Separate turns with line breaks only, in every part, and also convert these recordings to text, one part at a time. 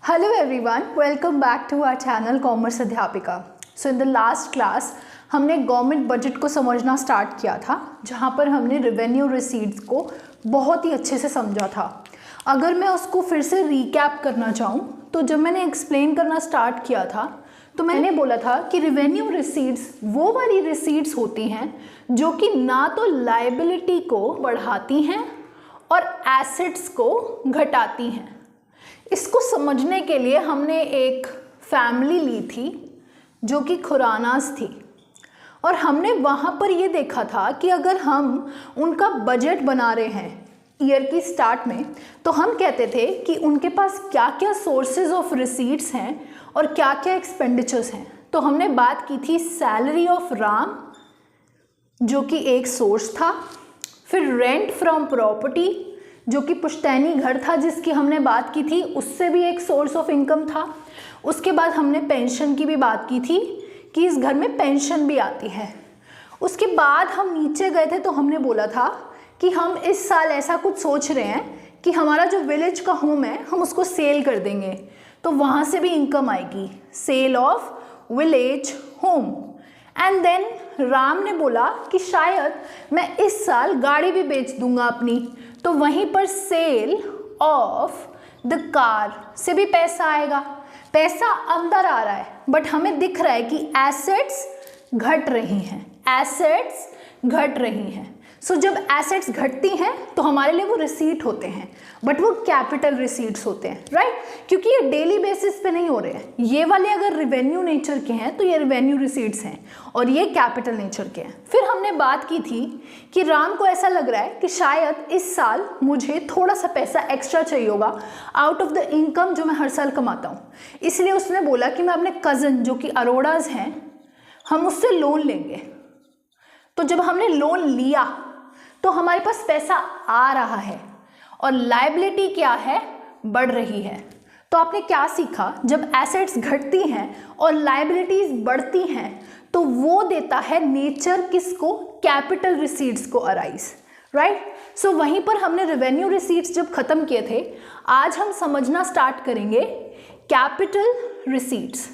Hello everyone, welcome back to our channel commerce अध्यापिका। सो in the last class हमने government budget को समझना start किया था, जहाँ पर हमने रेवेन्यू रिसीट्स को बहुत ही अच्छे से समझा था। अगर मैं उसको फिर से रिकैप करना चाहूँ तो जब मैंने एक्सप्लेन करना स्टार्ट किया था तो मैंने बोला था कि रेवेन्यू रिसीट्स वो वाली रिसीट्स होती हैं जो कि ना तो लायबिलिटी को बढ़ाती हैं और एसेट्स को घटाती हैं। इसको समझने के लिए हमने एक फैमिली ली थी जो कि खुरानास थी, और हमने वहाँ पर ये देखा था कि अगर हम उनका बजट बना रहे हैं ईयर की स्टार्ट में तो हम कहते थे कि उनके पास क्या क्या सोर्सेज ऑफ रिसीट्स हैं और क्या क्या एक्सपेंडिचर्स हैं। तो हमने बात की थी सैलरी ऑफ राम जो कि एक सोर्स था, फिर रेंट फ्रॉम प्रॉपर्टी जो कि पुश्तैनी घर था जिसकी हमने बात की थी, उससे भी एक सोर्स ऑफ इनकम था। उसके बाद हमने पेंशन की भी बात की थी कि इस घर में पेंशन भी आती है। उसके बाद हम नीचे गए थे तो हमने बोला था कि हम इस साल ऐसा कुछ सोच रहे हैं कि हमारा जो विलेज का होम है हम उसको सेल कर देंगे, तो वहाँ से भी इनकम आएगी, sale of village home. And then Ram ने बोला कि शायद मैं इस साल गाड़ी भी बेच दूंगा अपनी, तो वहीं पर सेल ऑफ द कार से भी पैसा आएगा। पैसा अंदर आ रहा है बट हमें दिख रहा है कि एसेट्स घट रही हैं, एसेट्स घट रही हैं। सो जब एसेट्स घटती हैं तो हमारे लिए वो रिसीट होते हैं, बट वो कैपिटल रिसीट्स होते हैं, राइट? क्योंकि ये डेली बेसिस पे नहीं हो रहे हैं। ये वाले अगर रिवेन्यू नेचर के हैं तो ये रिवेन्यू रिसीट्स हैं और ये कैपिटल नेचर के हैं। फिर हमने बात की थी कि राम को ऐसा लग रहा है कि शायद इस साल मुझे थोड़ा सा पैसा एक्स्ट्रा चाहिए होगा आउट ऑफ द इनकम जो मैं हर साल कमाता हूँ, इसलिए उसने बोला कि मैं अपने कज़न जो कि अरोड़ाज हैं हम उससे लोन लेंगे। तो जब हमने लोन लिया तो हमारे पास पैसा आ रहा है और लायबिलिटी क्या है, बढ़ रही है। तो आपने क्या सीखा, जब एसेट्स घटती हैं और लायबिलिटीज बढ़ती हैं तो वो देता है नेचर किसको, कैपिटल रिसीट्स को अराइज, राइट? सो वहीं पर हमने रेवेन्यू रिसीट्स जब खत्म किए थे, आज हम समझना स्टार्ट करेंगे कैपिटल रिसीट्स।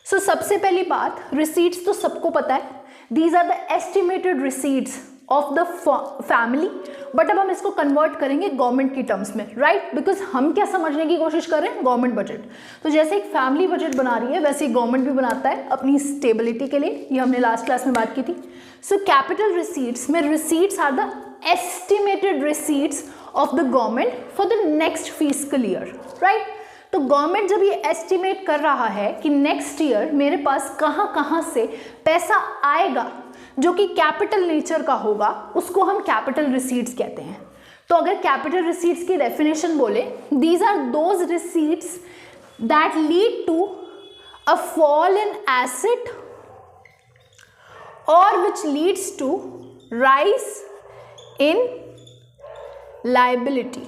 सो सबसे पहली बात, रिसीट्स तो सबको पता है, these are the estimated receipts of the family, but अब हम इसको कन्वर्ट करेंगे गवर्नमेंट की टर्म्स में, राइट? बिकॉज हम क्या समझने की कोशिश कर रहे हैं, गवर्नमेंट बजट। तो जैसे एक फैमिली बजट बना रही है वैसे ही गवर्नमेंट भी बनाता है अपनी स्टेबिलिटी के लिए, ये हमने लास्ट क्लास में बात की थी। सो कैपिटल रिसीट्स में receipts are the estimated receipts of the government for the next fiscal year, right? तो गवर्नमेंट जब ये एस्टिमेट कर रहा है कि नेक्स्ट ईयर मेरे पास कहाँ कहाँ से पैसा आएगा जो कि कैपिटल नेचर का होगा, उसको हम कैपिटल रिसीट्स कहते हैं। तो अगर कैपिटल रिसीट्स की डेफिनेशन बोले, these are those receipts that lead to a fall in asset और which leads to rise in liability.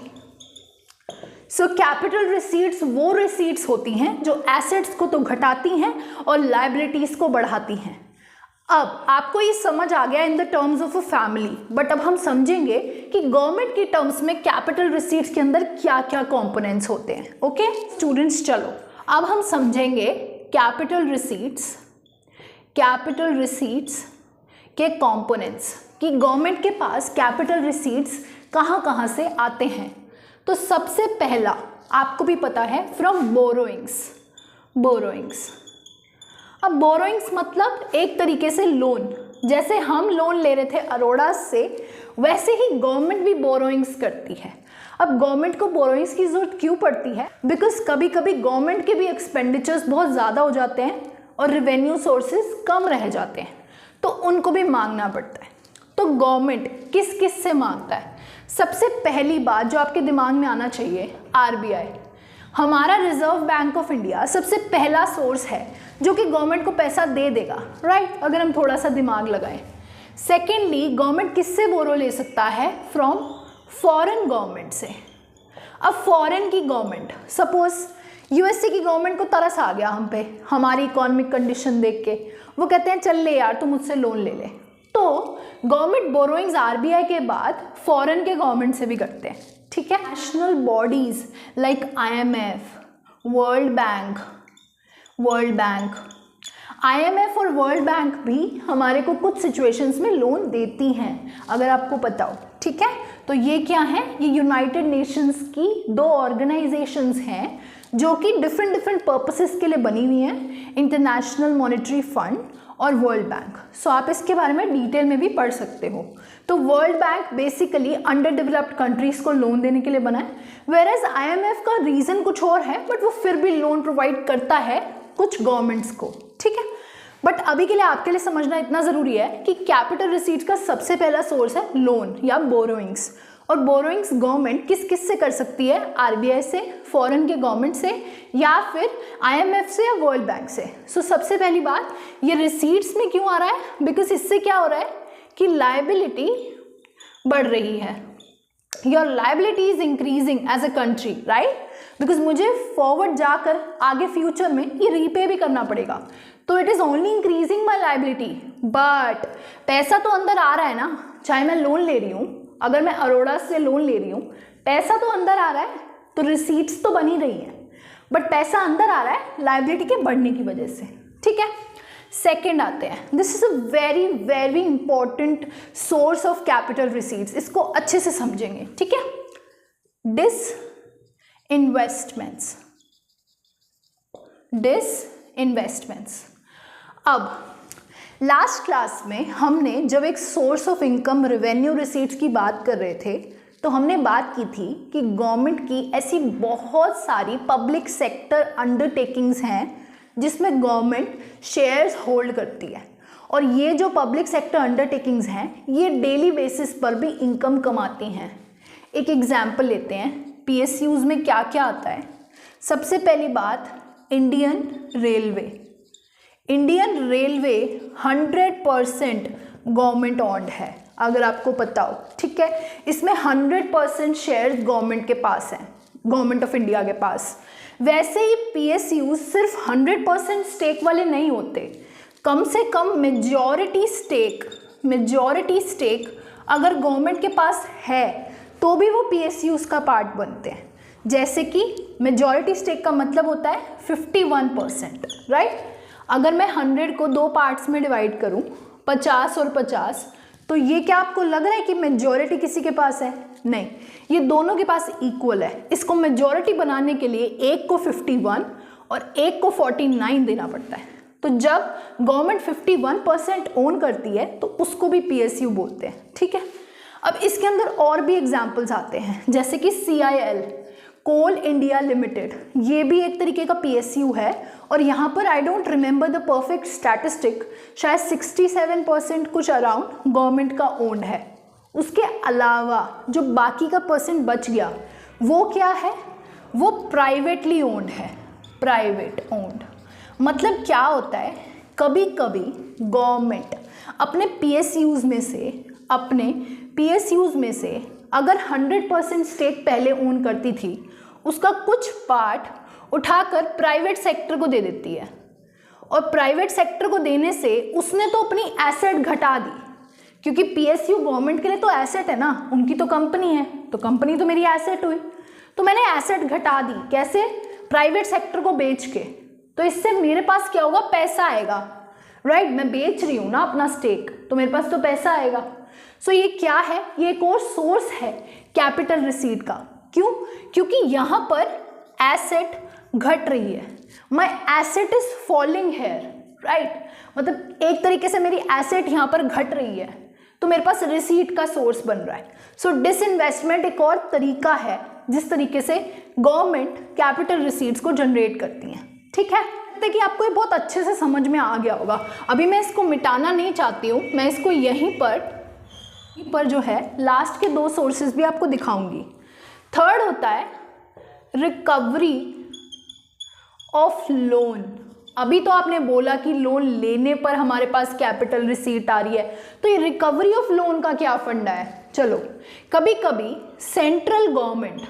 So capital receipts वो रिसीट्स होती हैं जो एसेट्स को तो घटाती हैं और लायबिलिटीज को बढ़ाती हैं। अब आपको ये समझ आ गया in the terms of a family, but अब हम समझेंगे कि गवर्नमेंट की टर्म्स में कैपिटल रिसीट्स के अंदर क्या क्या कंपोनेंट्स होते हैं। ओके स्टूडेंट्स, चलो अब हम समझेंगे कैपिटल रिसीट्स के कंपोनेंट्स कि गवर्नमेंट के पास कैपिटल रिसीट्स कहाँ कहाँ से आते हैं। तो सबसे पहला आपको भी पता है, फ्रॉम बोरोइंग्स। अब बोरोइंग्स मतलब एक तरीके से लोन, जैसे हम लोन ले रहे थे अरोड़ा से वैसे ही गवर्नमेंट भी बोरोइंग्स करती है। अब गवर्नमेंट को बोरोइंग्स की जरूरत क्यों पड़ती है, बिकॉज कभी कभी गवर्नमेंट के भी एक्सपेंडिचर्स बहुत ज़्यादा हो जाते हैं और रिवेन्यू सोर्सेज कम रह जाते हैं, तो उनको भी मांगना पड़ता है। तो गवर्नमेंट किस किस से मांगता है? सबसे पहली बात जो आपके दिमाग में आना चाहिए, आरबीआई, हमारा रिजर्व बैंक ऑफ इंडिया सबसे पहला सोर्स है जो कि गवर्नमेंट को पैसा दे देगा, राइट? अगर हम थोड़ा सा दिमाग लगाएं। सेकेंडली, गवर्नमेंट किससे बोरो ले सकता है? फ्रॉम फॉरेन गवर्नमेंट से। अब फॉरेन की गवर्नमेंट, सपोज यूएसए की गवर्नमेंट को तरस आ गया हम पे, हमारी इकोनॉमिक कंडीशन देख के, वो कहते हैं चल ले यार तू मुझसे लोन ले ले, तो गवर्नमेंट बोरोइंग्स आरबीआई के बाद फॉरेन के गवर्नमेंट से भी करते हैं, ठीक है? National bodies like IMF, world bank, IMF और वर्ल्ड बैंक भी हमारे को कुछ सिचुएशंस में लोन देती हैं, अगर आपको पता हो, ठीक है। तो ये क्या है, ये यूनाइटेड नेशंस की 2 ऑर्गेनाइजेशंस हैं जो कि डिफरेंट पर्पसेस के लिए बनी हुई हैं, इंटरनेशनल मॉनेटरी फंड और वर्ल्ड बैंक। सो आप इसके बारे में डिटेल में भी पढ़ सकते हो। तो world bank basically under developed countries को लोन देने के लिए बना है, वेयरएज IMF का रीज़न कुछ और है, बट वो फिर भी लोन प्रोवाइड करता है कुछ गवर्नमेंट्स को, ठीक है। बट अभी के लिए आपके लिए समझना इतना ज़रूरी है कि कैपिटल रिसीट्स का सबसे पहला सोर्स है लोन या बोरोइंग्स, और बोरोइंग्स गवर्नमेंट किस किस से कर सकती है, RBI से, फॉरेन के गवर्नमेंट से, या फिर IMF से या वर्ल्ड बैंक से। सो सबसे पहली बात, ये रिसीट्स में क्यों आ रहा है, बिकॉज इससे क्या हो रहा है कि लायबिलिटी बढ़ रही है, your liability is increasing as a country, right, because मुझे फॉरवर्ड जाकर आगे फ्यूचर में ये रीपे भी करना पड़ेगा, तो it is only increasing my liability. But पैसा तो अंदर आ रहा है ना, चाहे मैं लोन ले रही हूँ, अगर मैं अरोड़ा से लोन ले रही हूँ, पैसा तो अंदर आ रहा है, तो रिसीट्स तो बन ही रही है, बट पैसा अंदर आ रहा है लायबिलिटी के बढ़ने की वजह से, ठीक है। सेकेंड आते हैं, this is a very very important source of capital receipts, इसको अच्छे से समझेंगे, ठीक है। डिसइन्वेस्टमेंट्स। अब लास्ट क्लास में हमने जब एक source of income revenue receipts की बात कर रहे थे, तो हमने बात की थी कि गवर्नमेंट की ऐसी बहुत सारी पब्लिक सेक्टर अंडरटेकिंग्स हैं जिसमें गवर्नमेंट शेयर्स होल्ड करती है, और ये जो पब्लिक सेक्टर अंडरटेकिंग्स हैं ये डेली बेसिस पर भी इनकम कमाती हैं। एक एग्जाम्पल लेते हैं, PSUs में क्या क्या आता है। सबसे पहली बात, इंडियन रेलवे 100% गवर्नमेंट ओन्ड है, अगर आपको पता हो, ठीक है। इसमें 100% शेयर्स गवर्नमेंट के पास हैं, गवर्नमेंट ऑफ इंडिया के पास। वैसे ही PSUs सिर्फ 100% स्टेक वाले नहीं होते, कम से कम मेजॉरिटी स्टेक अगर गवर्नमेंट के पास है तो भी वो PSUs का पार्ट बनते हैं। जैसे कि मेजॉरिटी स्टेक का मतलब होता है 51%, राइट। अगर मैं 100 को 2 पार्ट्स में डिवाइड करूं, 50 और 50, तो ये क्या आपको लग रहा है कि मेजॉरिटी किसी के पास है? नहीं, ये दोनों के पास इक्वल है। इसको मेजॉरिटी बनाने के लिए एक को 51 और एक को 49 देना पड़ता है। तो जब गवर्नमेंट 51% ओन करती है तो उसको भी PSU बोलते हैं, ठीक है। अब इसके अंदर और भी एग्जाम्पल्स आते हैं, जैसे कि CIL, कोल इंडिया लिमिटेड, ये भी एक तरीके का PSU है, और यहाँ पर I don't remember the perfect statistic, शायद 67% कुछ अराउंड गवर्नमेंट का ओन्ड है। उसके अलावा जो बाकी का परसेंट बच गया वो क्या है, वो प्राइवेटली ओन्ड है, प्राइवेट ओन्ड। मतलब क्या होता है, कभी कभी गवर्नमेंट अपने PSUs में से अगर 100% स्टेक पहले ओन करती थी, उसका कुछ पार्ट उठाकर प्राइवेट सेक्टर को दे देती है, और प्राइवेट सेक्टर को देने से उसने तो अपनी एसेट घटा दी, क्योंकि PSU गवर्नमेंट के लिए तो एसेट है ना, उनकी तो कंपनी है, तो कंपनी तो मेरी एसेट हुई, तो मैंने एसेट घटा दी, कैसे, प्राइवेट सेक्टर को बेच के। तो इससे मेरे पास क्या होगा, पैसा आएगा, राइट, मैं बेच रही हूँ ना अपना स्टेक, तो मेरे पास तो पैसा आएगा। सो ये क्या है, ये एक और सोर्स है कैपिटल रिसीट का। क्यों? क्योंकि यहाँ पर एसेट घट रही है, my asset is falling here, right, मतलब एक तरीके से मेरी एसेट यहाँ पर घट रही है, तो मेरे पास रिसीट का सोर्स बन रहा है। सो डिसइन्वेस्टमेंट एक और तरीका है जिस तरीके से गवर्नमेंट कैपिटल रिसीट्स को जनरेट करती हैं, ठीक है। कि आपको ये बहुत अच्छे से समझ में आ गया होगा। अभी मैं इसको मिटाना नहीं चाहती हूँ, मैं इसको यहीं पर जो है लास्ट के 2 सोर्सेज भी आपको दिखाऊंगी। थर्ड होता है रिकवरी ऑफ लोन। अभी तो आपने बोला कि लोन लेने पर हमारे पास कैपिटल रिसीट आ रही है, तो ये रिकवरी ऑफ लोन का क्या फंडा है। चलो, कभी कभी सेंट्रल गवर्नमेंट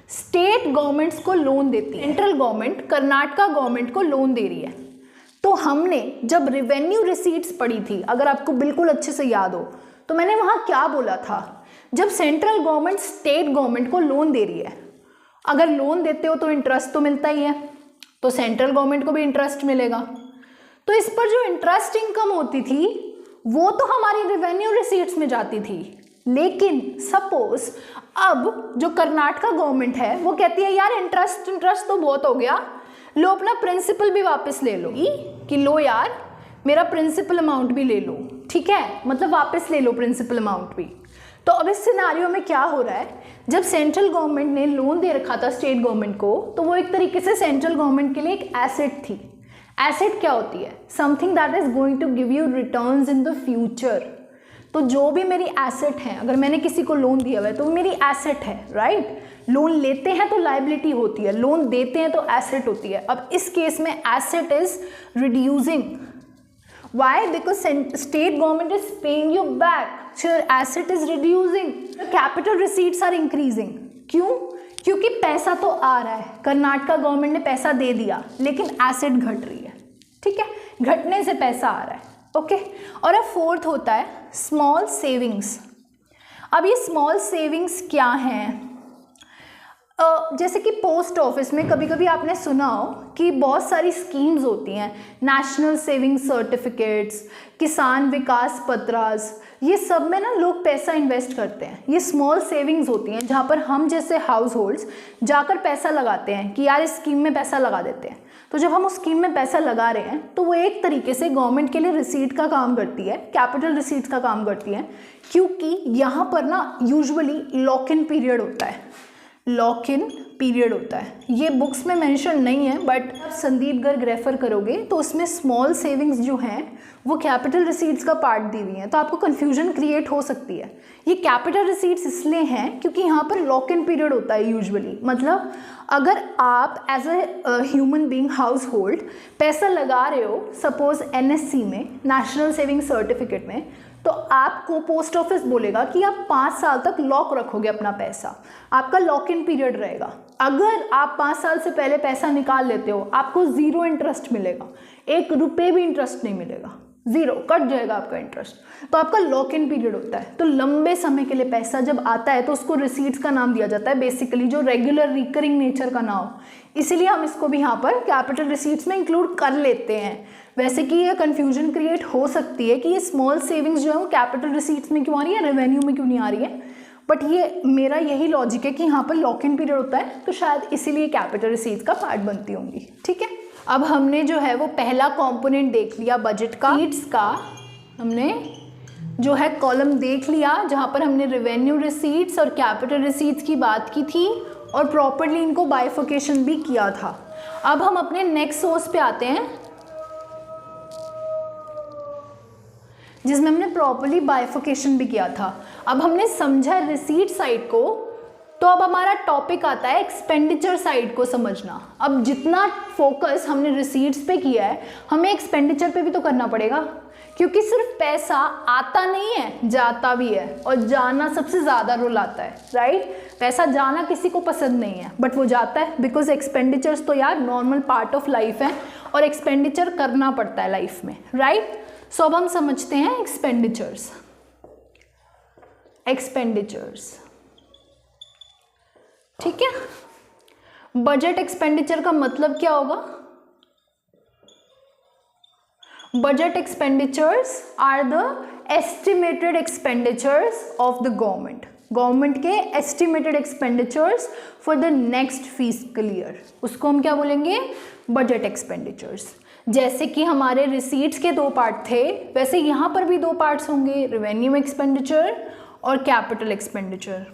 स्टेट गवर्नमेंट्स को लोन देती है। सेंट्रल गवर्नमेंट कर्नाटका गवर्नमेंट को लोन दे रही है, तो हमने जब रेवेन्यू रिसीट्स पढ़ी थी, अगर आपको बिल्कुल अच्छे से याद हो, तो मैंने वहाँ क्या बोला था, जब सेंट्रल गवर्नमेंट स्टेट गवर्नमेंट को लोन दे रही है अगर लोन देते हो तो इंटरेस्ट तो मिलता ही है, तो सेंट्रल गवर्नमेंट को भी इंटरेस्ट मिलेगा। तो इस पर जो इंटरेस्ट इनकम होती थी वो तो हमारी रेवेन्यू रिसीट्स में जाती थी। लेकिन सपोज अब जो कर्नाटका गवर्नमेंट है वो कहती है यार इंटरेस्ट तो बहुत हो गया, लो अपना प्रिंसिपल भी वापस ले लो, कि लो यार मेरा प्रिंसिपल अमाउंट भी ले लो, ठीक है, मतलब वापस ले लो प्रिंसिपल अमाउंट भी। तो अब इस सिनारियो में क्या हो रहा है, जब सेंट्रल गवर्नमेंट ने लोन दे रखा था स्टेट गवर्नमेंट को, तो वो एक तरीके से सेंट्रल गवर्नमेंट के लिए एक एसेट थी। एसेट क्या होती है? Something that is going to give you returns in the future. तो जो भी मेरी एसेट है, अगर मैंने किसी को लोन दिया हुआ है तो वो मेरी एसेट है, राइट। लोन लेते हैं तो लायबिलिटी होती है, लोन देते हैं तो एसेट होती है। अब इस केस में asset is reducing. Why? Because state government is paying you back, so your asset is reducing. The capital receipts are increasing. क्यों? क्योंकि पैसा तो आ रहा है, कर्नाटका गवर्नमेंट ने पैसा दे दिया, लेकिन एसेट घट रही है, ठीक है, घटने से पैसा आ रहा है, ओके। और अब फोर्थ होता है स्मॉल सेविंग्स। अब ये स्मॉल सेविंग्स क्या हैं? जैसे कि पोस्ट ऑफिस में कभी कभी आपने सुना हो कि बहुत सारी स्कीम्स होती हैं, नेशनल सेविंग सर्टिफिकेट्स, किसान विकास पत्रास, ये सब में ना लोग पैसा इन्वेस्ट करते हैं। ये स्मॉल सेविंग्स होती हैं जहाँ पर हम जैसे हाउस होल्ड्स जाकर पैसा लगाते हैं कि यार इस स्कीम में पैसा लगा देते हैं। तो जब हम उस स्कीम में पैसा लगा रहे हैं तो वो एक तरीके से गवर्नमेंट के लिए रिसीट का काम करती है, कैपिटल रिसीट्स का काम करती है, क्योंकि यहाँ पर ना यूजुअली लॉक इन पीरियड होता है, लॉक इन पीरियड होता है। ये बुक्स में मेंशन नहीं है, बट संदीप गर्ग रेफर करोगे तो उसमें स्मॉल सेविंग्स जो हैं वो कैपिटल रिसीट्स का पार्ट दी हुई हैं, तो आपको कन्फ्यूजन क्रिएट हो सकती है। ये कैपिटल रिसीट्स इसलिए हैं क्योंकि यहाँ पर लॉक इन पीरियड होता है यूजुअली। मतलब अगर आप as a human being household पैसा लगा रहे हो सपोज NSC में, नेशनल सेविंग सर्टिफिकेट में, तो आपको पोस्ट ऑफिस बोलेगा कि आप 5 साल तक लॉक रखोगे अपना पैसा, आपका लॉक इन पीरियड रहेगा। अगर आप 5 साल से पहले पैसा निकाल लेते हो आपको 0 इंटरेस्ट मिलेगा, 1 रुपये भी इंटरेस्ट नहीं मिलेगा, 0 कट जाएगा आपका इंटरेस्ट। तो आपका लॉक इन पीरियड होता है। तो लंबे समय के लिए पैसा जब आता है तो उसको रिसीट्स का नाम दिया जाता है, बेसिकली जो रेगुलर रिकरिंग नेचर का ना हो, इसीलिए हम इसको भी यहाँ पर कैपिटल रिसीट्स में इंक्लूड कर लेते हैं। वैसे कि ये कन्फ्यूजन क्रिएट हो सकती है कि ये स्मॉल सेविंग्स जो है वो कैपिटल रिसीट्स में क्यों आ रही है, रेवेन्यू में क्यों नहीं आ रही है, बट ये मेरा यही लॉजिक है कि यहाँ पर लॉक इन पीरियड होता है तो शायद इसीलिए कैपिटल रिसीट्स का पार्ट बनती होंगी, ठीक है। अब हमने जो है वो पहला कंपोनेंट देख लिया बजट का, रिसीट्स का हमने जो है कॉलम देख लिया जहाँ पर हमने रेवेन्यू रिसीट्स और कैपिटल रिसीट्स की बात की थी और प्रॉपर्ली इनको बाइफर्केशन भी किया था। अब हम अपने नेक्स्ट सोर्स पे आते हैं जिसमें हमने प्रॉपर्ली बाइफर्केशन भी किया था। अब हमने समझा रिसीट साइड को, तो अब हमारा टॉपिक आता है एक्सपेंडिचर साइड को समझना। अब जितना फोकस हमने रिसीट्स पे किया है हमें एक्सपेंडिचर पे भी तो करना पड़ेगा, क्योंकि सिर्फ पैसा आता नहीं है, जाता भी है, और जाना सबसे ज़्यादा रोल आता है, राइट। पैसा जाना किसी को पसंद नहीं है बट वो जाता है, बिकॉज एक्सपेंडिचर्स तो यार नॉर्मल पार्ट ऑफ लाइफ है और एक्सपेंडिचर करना पड़ता है लाइफ में, राइट। सो अब हम समझते हैं एक्सपेंडिचर्स। ठीक है, बजट एक्सपेंडिचर का मतलब क्या होगा? Budget expenditures are the estimated expenditures of the government के estimated expenditures for the next fiscal year, उसको हम क्या बोलेंगे? Budget expenditures. जैसे कि हमारे रिसीट्स के 2 पार्ट थे, वैसे यहाँ पर भी 2 पार्ट्स होंगे, रेवेन्यू एक्सपेंडिचर और कैपिटल एक्सपेंडिचर।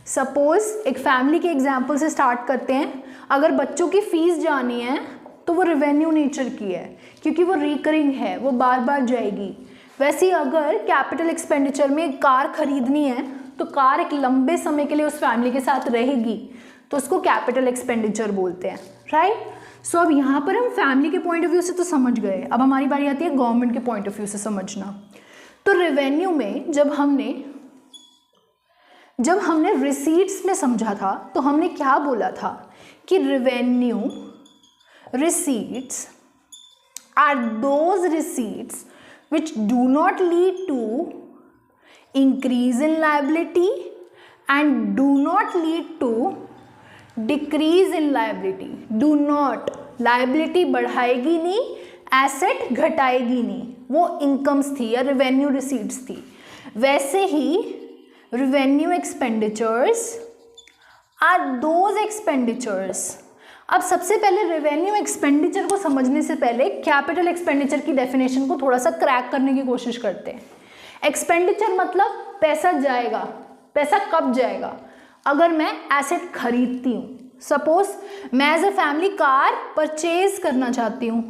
सपोज एक फैमिली के एग्जाम्पल से स्टार्ट करते हैं। अगर बच्चों की फीस जानी है तो वो रेवेन्यू नेचर की है क्योंकि वो रिकरिंग है, वो बार बार जाएगी। वैसे ही अगर कैपिटल एक्सपेंडिचर में कार खरीदनी है तो कार एक लंबे समय के लिए उस फैमिली के साथ रहेगी, तो उसको कैपिटल एक्सपेंडिचर बोलते हैं, राइट। सो अब यहाँ पर हम फैमिली के पॉइंट ऑफ व्यू से तो समझ गए, अब हमारी बारी आती है गवर्नमेंट के पॉइंट ऑफ व्यू से समझना। तो रेवेन्यू में जब हमने रिसीट्स में समझा था तो हमने क्या बोला था कि revenue receipts are those receipts which do not lead to increase in liability and do not lead to decrease in liability, do not, liability बढ़ाएगी नहीं, एसेट घटाएगी नहीं, वो इनकम्स थी या रेवेन्यू रिसीट्स थी। वैसे ही revenue expenditures are those expenditures. अब सबसे पहले रेवेन्यू एक्सपेंडिचर को समझने से पहले कैपिटल एक्सपेंडिचर की डेफिनेशन को थोड़ा सा क्रैक करने की कोशिश करते हैं। एक्सपेंडिचर मतलब पैसा जाएगा, पैसा कब जाएगा? अगर मैं एसेट खरीदती हूँ, सपोज मैं as a family car purchase करना चाहती हूँ,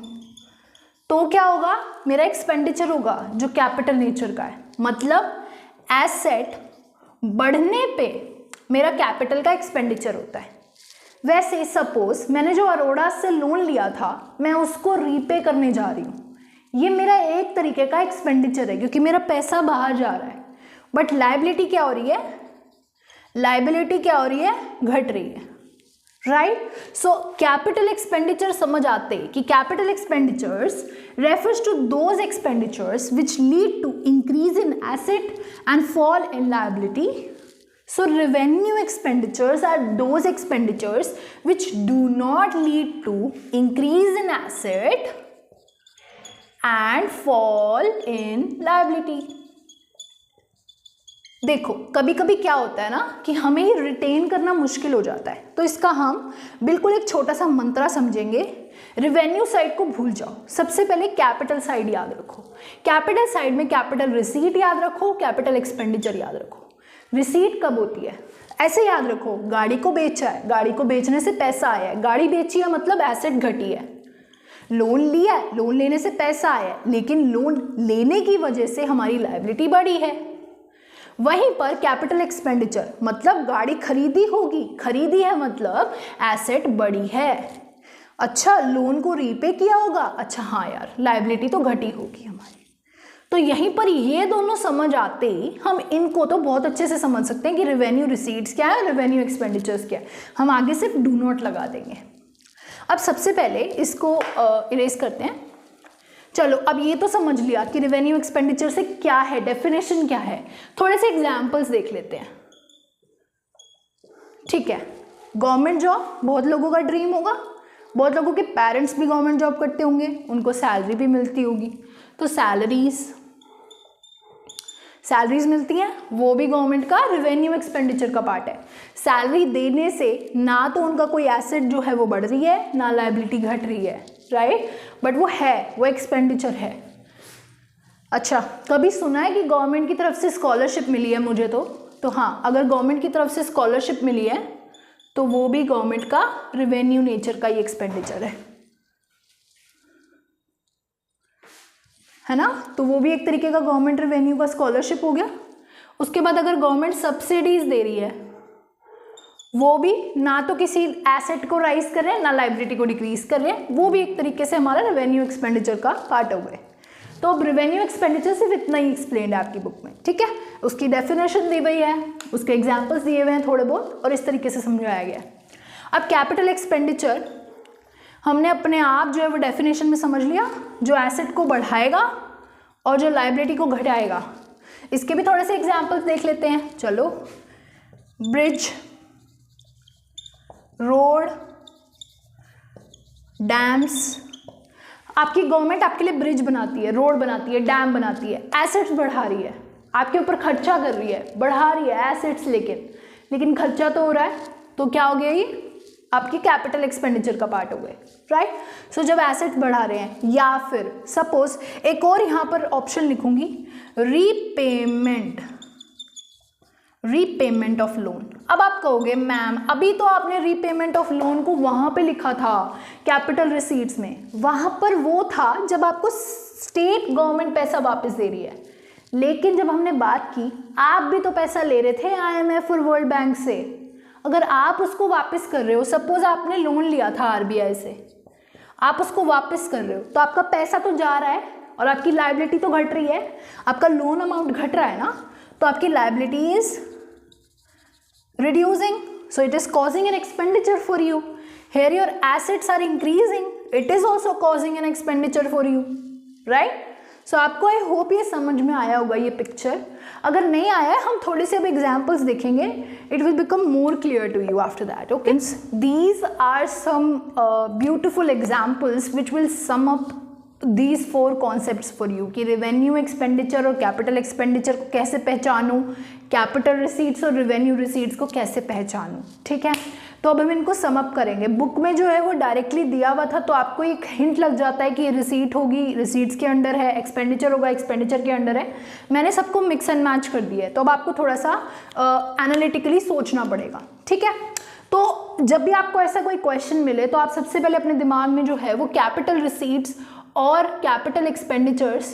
तो क्या होगा? मेरा एक्सपेंडिचर होगा जो कैपिटल नेचर का है, मतलब एसेट बढ़ने पे मेरा कैपिटल का एक्सपेंडिचर होता है। वैसे सपोज मैंने जो अरोड़ा से लोन लिया था, मैं उसको रीपे करने जा रही हूँ, ये मेरा एक तरीके का एक्सपेंडिचर है क्योंकि मेरा पैसा बाहर जा रहा है। बट लायबिलिटी क्या हो रही है? लायबिलिटी क्या हो रही है? घट रही है, राइट? सो कैपिटल एक्सपेंडिचर समझ आते कि capital expenditures refers to those expenditures which lead to increase in asset and fall in liability. So revenue expenditures are those expenditures which do not lead to increase in asset and fall in liability. देखो कभी कभी क्या होता है ना कि हमें ही retain करना मुश्किल हो जाता है, तो इसका हम बिल्कुल एक छोटा सा मंत्रा समझेंगे. रिवेन्यू साइड को भूल जाओ, सबसे पहले कैपिटल साइड याद रखो. कैपिटल साइड में कैपिटल रिसीट याद रखो, कैपिटल एक्सपेंडिचर याद रखो. रिसीट कब होती है? ऐसे याद रखो, गाड़ी को बेचा है, गाड़ी को बेचने से पैसा आया है, गाड़ी बेची है मतलब एसेट घटी है. लोन लिया है, लोन लेने से पैसा आया है, लेकिन लोन लेने की वजह से हमारी लायबिलिटी बढ़ी है. वहीं पर कैपिटल एक्सपेंडिचर मतलब गाड़ी खरीदी होगी, खरीदी है मतलब एसेट बढ़ी है. अच्छा लोन को रीपे किया होगा, अच्छा हाँ यार लायबिलिटी तो घटी होगी हमारी. तो यहीं पर ये दोनों समझ आते ही हम इनको तो बहुत अच्छे से समझ सकते हैं कि रेवेन्यू रिसीट्स क्या है, रेवेन्यू एक्सपेंडिचर्स क्या है. हम आगे सिर्फ डू नॉट लगा देंगे. अब सबसे पहले इसको इरेज करते हैं. चलो अब ये तो समझ लिया कि रेवेन्यू एक्सपेंडिचर से क्या है, डेफिनेशन क्या है. थोड़े से एग्जाम्पल्स देख लेते हैं. ठीक है, गवर्नमेंट जॉब बहुत लोगों का ड्रीम होगा, बहुत लोगों के पेरेंट्स भी गवर्नमेंट जॉब करते होंगे, उनको सैलरी भी मिलती होगी. तो सैलरीज मिलती हैं, वो भी गवर्नमेंट का रेवेन्यू एक्सपेंडिचर का पार्ट है. सैलरी देने से ना तो उनका कोई एसेट जो है वो बढ़ रही है, ना लायबिलिटी घट रही है, राइट? बट वो है, वो एक्सपेंडिचर है. अच्छा कभी सुना है कि गवर्नमेंट की तरफ से स्कॉलरशिप मिली है मुझे? तो हाँ, अगर गवर्नमेंट की तरफ से स्कॉलरशिप मिली है तो वो भी गवर्नमेंट का रेवेन्यू नेचर का ही एक्सपेंडिचर है ना. तो वो भी एक तरीके का गवर्नमेंट रेवेन्यू का स्कॉलरशिप हो गया. उसके बाद अगर गवर्नमेंट सब्सिडीज दे रही है, वो भी ना तो किसी एसेट को राइज कर रहे हैं ना लायबिलिटी को डिक्रीज कर रहे हैं, वो भी एक तरीके से हमारा रेवेन्यू एक्सपेंडिचर का पार्ट हो गए. तो अब रेवेन्यू एक्सपेंडिचर सिर्फ इतना ही एक्सप्लेन्ड है आपकी बुक में, ठीक है. उसकी डेफिनेशन दी हुई है, उसके एग्जाम्पल्स दिए हुए हैं थोड़े बहुत, और इस तरीके से समझाया गया. अब कैपिटल एक्सपेंडिचर हमने अपने आप जो है वो डेफिनेशन में समझ लिया, जो एसेट को बढ़ाएगा और जो लायबिलिटी को घटाएगा. इसके भी थोड़े से एग्जाम्पल्स देख लेते हैं. चलो, ब्रिज, रोड, डैम्स. आपकी गवर्नमेंट आपके लिए ब्रिज बनाती है, रोड बनाती है, डैम बनाती है, एसेट्स बढ़ा रही है, आपके ऊपर खर्चा कर रही है, बढ़ा रही है एसेट्स, लेकिन खर्चा तो हो रहा है. तो क्या हो गया? ये आपकी कैपिटल एक्सपेंडिचर का पार्ट हो गए, राइट. सो जब एसेट्स बढ़ा रहे हैं, या फिर सपोज एक और यहाँ पर ऑप्शन लिखूंगी, रीपेमेंट ऑफ लोन. अब आप कहोगे मैम अभी तो आपने रीपेमेंट ऑफ लोन को वहाँ पे लिखा था कैपिटल रिसीट्स में, वहाँ पर वो था जब आपको स्टेट गवर्नमेंट पैसा वापस दे रही है. लेकिन जब हमने बात की, आप भी तो पैसा ले रहे थे IMF और वर्ल्ड बैंक से. अगर आप उसको वापस कर रहे हो, सपोज आपने लोन लिया था RBI से, आप उसको वापस कर रहे हो, तो आपका पैसा तो जा रहा है और आपकी लायबिलिटी तो घट रही है. आपका लोन अमाउंट घट रहा है ना, तो आपकी liability is reducing, so it is causing an expenditure for you. Here your assets are increasing, it is also causing an expenditure for you, right? सो आपको आई होप ये समझ में आया होगा ये पिक्चर। अगर नहीं आया है हम थोड़े से अब एग्जाम्पल्स देखेंगे, it will become more clear to you after that. Okay, these are some beautiful examples which will sum up these 4 concepts for you कि रेवेन्यू एक्सपेंडिचर और कैपिटल एक्सपेंडिचर को कैसे पहचानूँ, कैपिटल रिसीट्स और रेवेन्यू रिसीट्स को कैसे पहचानूँ। ठीक है, तो अब हम इनको सम अप करेंगे। बुक में जो है वो डायरेक्टली दिया हुआ था, तो आपको एक हिंट लग जाता है कि ये रिसीट होगी, रिसीट्स के अंडर है, एक्सपेंडिचर होगा, एक्सपेंडिचर के अंडर है। मैंने सबको मिक्स एंड मैच कर दिया है, तो अब आपको थोड़ा सा एनालिटिकली सोचना पड़ेगा। ठीक है, तो जब भी आपको ऐसा कोई क्वेश्चन मिले तो आप सबसे पहले अपने दिमाग में जो है वो कैपिटल रिसीट्स और कैपिटल एक्सपेंडिचर्स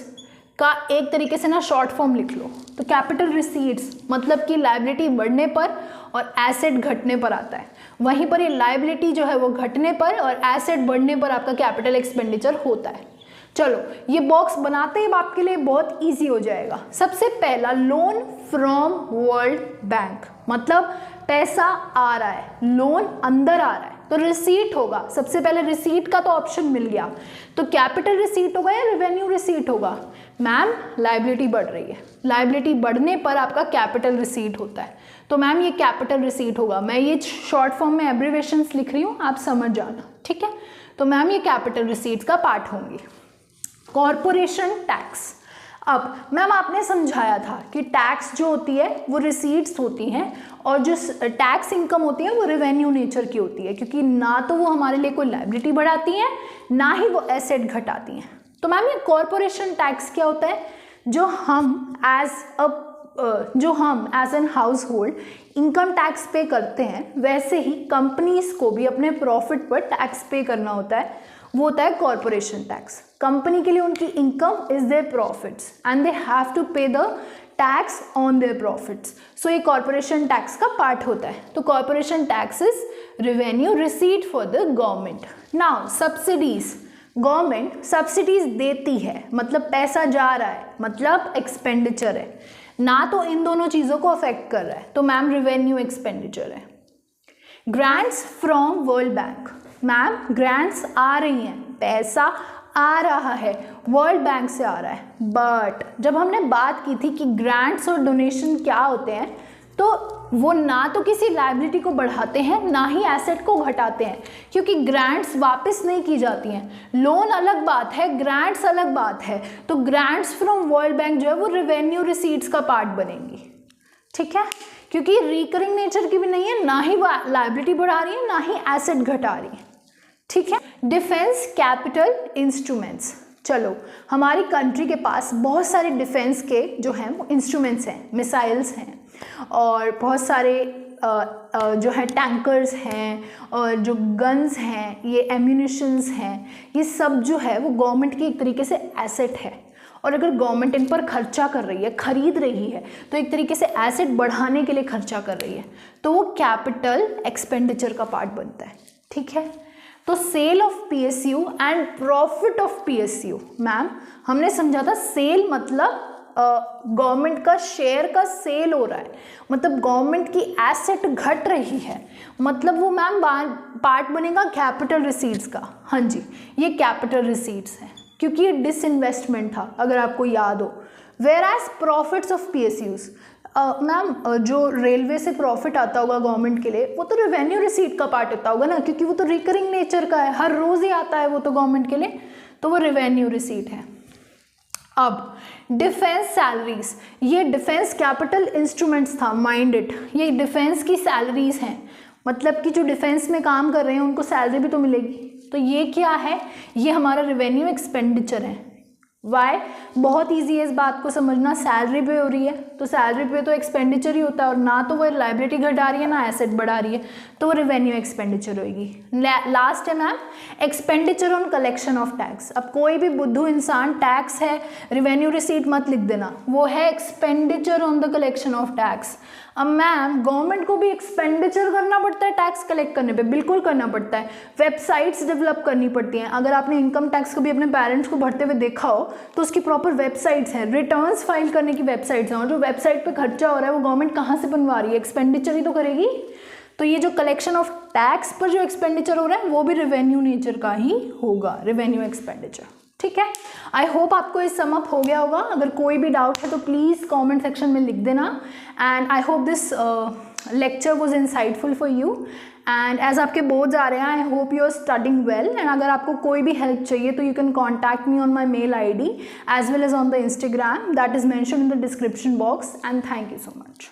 का एक तरीके से ना शॉर्ट फॉर्म लिख लो। तो कैपिटल रिसीट्स मतलब कि लायबिलिटी बढ़ने पर और एसेट घटने पर आता है, वहीं पर ये लायबिलिटी जो है वो घटने पर और एसेट बढ़ने पर आपका कैपिटल एक्सपेंडिचर होता है। चलो ये बॉक्स बनाते ही आपके लिए बहुत इजी हो जाएगा। सबसे पहला लोन फ्रॉम वर्ल्ड बैंक, मतलब पैसा आ रहा है, लोन अंदर आ रहा है, तो रिसीट होगा। सबसे पहले रिसीट का तो ऑप्शन मिल गया, तो कैपिटल रिसीट होगा या रेवेन्यू रिसीट होगा? मैम लायबिलिटी बढ़ रही है, लायबिलिटी बढ़ने पर आपका कैपिटल रिसीट होता है, तो मैम ये कैपिटल रिसीट होगा। मैं ये शॉर्ट फॉर्म में एब्रीवेशंस लिख रही हूँ, आप समझ जाना। ठीक है, तो मैम ये कैपिटल रिसीट्स का पार्ट होंगी। कॉरपोरेशन टैक्स, अब मैम आपने समझाया था कि टैक्स जो होती है वो रिसीट्स होती हैं और जो टैक्स इनकम होती है वो रेवेन्यू नेचर की होती है, क्योंकि ना तो वो हमारे लिए कोई लायबिलिटी बढ़ाती हैं ना ही वो एसेट घटाती हैं। तो मैम ये कॉरपोरेशन टैक्स क्या होता है? जो हम as an household income tax pay करते हैं, वैसे ही कंपनीज को भी अपने प्रॉफिट पर टैक्स पे करना होता है, वो होता है कॉरपोरेशन टैक्स। कंपनी के लिए उनकी income is their profits and they have to pay the tax on their profits. So ये कॉरपोरेशन टैक्स का पार्ट होता है। तो corporation tax is revenue receipt for the government. Now subsidies, government subsidies देती है, मतलब पैसा जा रहा है, मतलब एक्सपेंडिचर है, ना तो इन दोनों चीज़ों को अफेक्ट कर रहा है, तो मैम रेवेन्यू एक्सपेंडिचर है। Grants from World Bank, ma'am grants आ रही हैं, पैसा आ रहा है, वर्ल्ड बैंक से आ रहा है। बट जब हमने बात की थी कि ग्रांट्स और डोनेशन क्या होते हैं, तो वो ना तो किसी लायबिलिटी को बढ़ाते हैं ना ही एसेट को घटाते हैं, क्योंकि ग्रांट्स वापस नहीं की जाती हैं। लोन अलग बात है, ग्रांट्स अलग बात है। तो ग्रांट्स फ्रॉम वर्ल्ड बैंक जो है वो रेवेन्यू रिसीट्स का पार्ट बनेंगी। ठीक है, क्योंकि रिकरिंग नेचर की भी नहीं है, ना ही वो लायबिलिटी बढ़ा रही है ना ही एसेट घटा रही है। ठीक है, डिफेंस कैपिटल इंस्ट्रूमेंट्स, चलो हमारी कंट्री के पास बहुत सारे डिफेंस के जो हैं वो इंस्ट्रूमेंट्स हैं, मिसाइल्स हैं और बहुत सारे जो है टैंकर्स हैं और जो गन्स हैं, ये एम्यूनिशंस हैं, ये सब जो है वो गवर्नमेंट की एक तरीके से एसेट है। और अगर गवर्नमेंट इन पर खर्चा कर रही है, खरीद रही है, तो एक तरीके से एसेट बढ़ाने के लिए खर्चा कर रही है, तो वो कैपिटल एक्सपेंडिचर का पार्ट बनता है। ठीक है, तो sale of PSU and profit of PSU, ma'am हमने समझा था सेल मतलब गवर्नमेंट का शेयर का सेल हो रहा है, मतलब गवर्नमेंट की एसेट घट रही है, मतलब वो मैम पार्ट बनेगा कैपिटल रिसीट्स का। हाँ जी, ये कैपिटल रिसीट्स है क्योंकि ये डिसइन्वेस्टमेंट था, अगर आपको याद हो। Whereas profits of PSUs, ma'am जो रेलवे से प्रॉफिट आता होगा गवर्नमेंट के लिए, वो तो रेवेन्यू रिसीट का पार्ट होता होगा ना, क्योंकि वो तो रिकरिंग नेचर का है, हर रोज़ ही आता है वो तो गवर्नमेंट के लिए, तो वो रेवेन्यू रिसीट है। अब डिफेंस सैलरीज, ये डिफेंस कैपिटल इंस्ट्रूमेंट्स था, माइंड इट, ये डिफेंस की सैलरीज हैं, मतलब कि जो डिफेंस में काम कर रहे हैं उनको सैलरी भी तो मिलेगी, तो ये क्या है? ये हमारा रेवेन्यू एक्सपेंडिचर है। वाई? बहुत ईजी है इस बात को समझना, सैलरी पे हो रही है तो सैलरी पे तो एक्सपेंडिचर ही होता है, और ना तो वो लायबिलिटी घटा रही है ना एसेट बढ़ा रही है, तो वो रेवेन्यू एक्सपेंडिचर होगी। लास्ट है ma'am expenditure on collection of tax. अब कोई भी बुद्धू इंसान टैक्स है रेवेन्यू रिसीट मत लिख देना, वो है expenditure on the collection of tax. अब मैम गवर्नमेंट को भी एक्सपेंडिचर करना पड़ता है टैक्स कलेक्ट करने पे, बिल्कुल करना पड़ता है। वेबसाइट्स डेवलप करनी पड़ती हैं, अगर आपने इनकम टैक्स कभी अपने पेरेंट्स को भरते हुए देखा हो तो उसकी प्रॉपर वेबसाइट्स हैं, रिटर्न्स फाइल करने की वेबसाइट्स हैं, और जो वेबसाइट पे खर्चा हो रहा है वो गवर्नमेंट कहाँ से बनवा रही है? एक्सपेंडिचर ही तो करेगी। तो ये जो कलेक्शन ऑफ टैक्स पर जो एक्सपेंडिचर हो रहा है वो भी रेवेन्यू नेचर का ही होगा, रेवेन्यू एक्सपेंडिचर। ठीक है, आई होप आपको इस सम अप हो गया होगा। अगर कोई भी डाउट है तो प्लीज़ कमेंट सेक्शन में लिख देना। And I hope this lecture was insightful for you. And as आपके बोर्ड्स आ रहे हैं, I hope you are studying well. And अगर आपको कोई भी हेल्प चाहिए तो you can contact me on my mail ID as well as on the Instagram that is mention in the description box. And thank you so much.